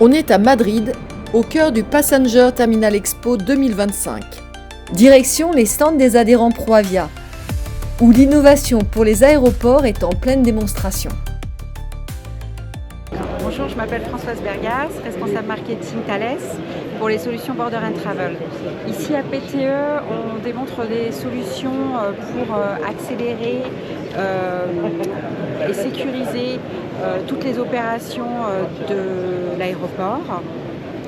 On est à Madrid, au cœur du Passenger Terminal Expo 2025. Direction les stands des adhérents ProAvia, où l'innovation pour les aéroports est en pleine démonstration. Bonjour, je m'appelle Françoise Bergas, responsable marketing Thales pour les solutions Border and Travel. Ici à PTE, on démontre des solutions pour accélérer et sécuriser toutes les opérations de l'aéroport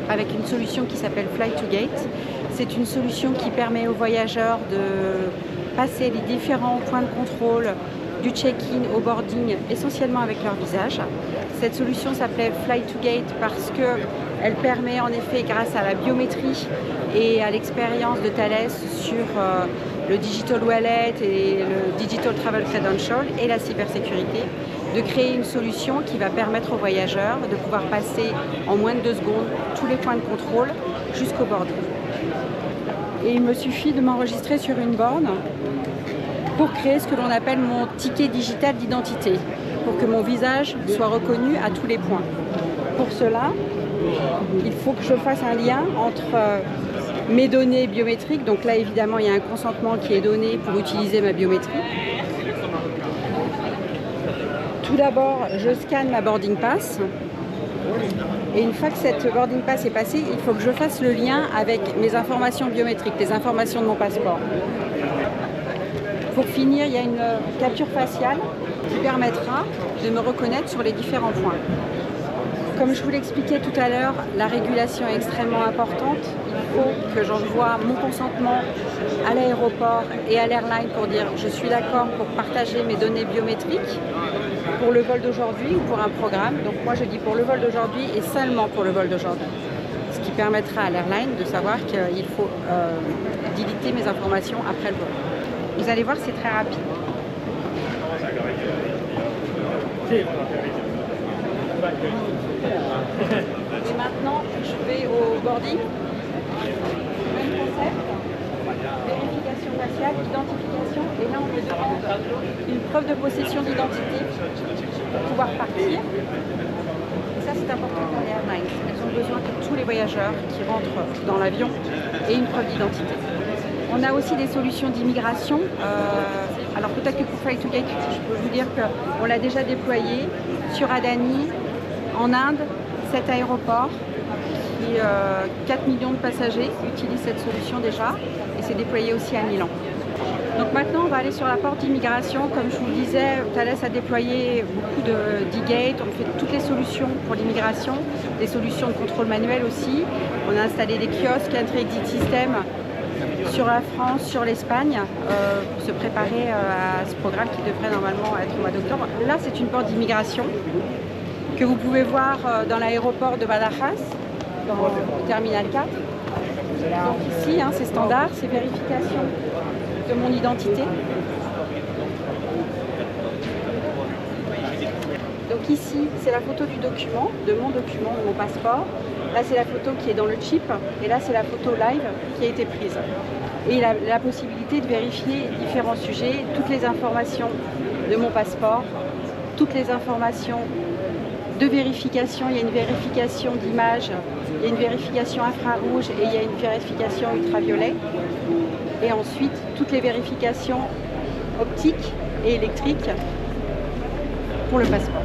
avec une solution qui s'appelle Fly2Gate. C'est une solution qui permet aux voyageurs de passer les différents points de contrôle du check-in au boarding essentiellement avec leur visage. Cette solution s'appelait Fly2Gate parce qu'elle permet en effet, grâce à la biométrie et à l'expérience de Thales sur le Digital Wallet et le Digital Travel Credential et la cybersécurité, de créer une solution qui va permettre aux voyageurs de pouvoir passer en moins de 2 secondes tous les points de contrôle jusqu'au boarding. Et il me suffit de m'enregistrer sur une borne pour créer ce que l'on appelle mon ticket digital d'identité, pour que mon visage soit reconnu à tous les points. Pour cela, il faut que je fasse un lien entre mes données biométriques, donc là évidemment il y a un consentement qui est donné pour utiliser ma biométrie. Tout d'abord, je scanne ma boarding pass. Et une fois que cette boarding pass est passée, il faut que je fasse le lien avec mes informations biométriques, les informations de mon passeport. Pour finir, il y a une capture faciale qui permettra de me reconnaître sur les différents points. Comme je vous l'expliquais tout à l'heure, la régulation est extrêmement importante. Il faut que j'envoie mon consentement à l'aéroport et à l'airline pour dire je suis d'accord pour partager mes données biométriques pour le vol d'aujourd'hui ou pour un programme. Donc moi je dis pour le vol d'aujourd'hui et seulement pour le vol d'aujourd'hui. Ce qui permettra à l'airline de savoir qu'il faut déliter mes informations après le vol. Vous allez voir, c'est très rapide. Et maintenant, je vais au boarding. Même concept. Vérification faciale, identification. Et là, on me demande une preuve de possession d'identité pour pouvoir partir. Et ça, c'est important pour les airlines. Elles ont besoin que tous les voyageurs qui rentrent dans l'avion aient une preuve d'identité. On a aussi des solutions d'immigration. Alors peut-être que pour Fly2Gate, je peux vous dire qu'on l'a déjà déployé sur Adani, en Inde, 7 aéroports, qui 4 millions de passagers utilisent cette solution déjà, et c'est déployé aussi à Milan. Donc maintenant, on va aller sur la porte d'immigration. Comme je vous le disais, Thales a déployé beaucoup de D-Gate, on fait toutes les solutions pour l'immigration, des solutions de contrôle manuel aussi. On a installé des kiosques, Entry-Exit System, sur la France, sur l'Espagne, pour se préparer à ce programme qui devrait normalement être au mois d'octobre. Là, c'est une porte d'immigration que vous pouvez voir dans l'aéroport de Badajoz, dans le terminal 4. Donc ici, c'est standard, c'est vérification de mon identité. Donc ici, c'est la photo du document, de mon passeport. Là, c'est la photo qui est dans le chip, et là, c'est la photo live qui a été prise. Et la possibilité de vérifier différents sujets, toutes les informations de mon passeport, toutes les informations de vérification. Il y a une vérification d'image, il y a une vérification infrarouge et il y a une vérification ultraviolet. Et ensuite, toutes les vérifications optiques et électriques pour le passeport.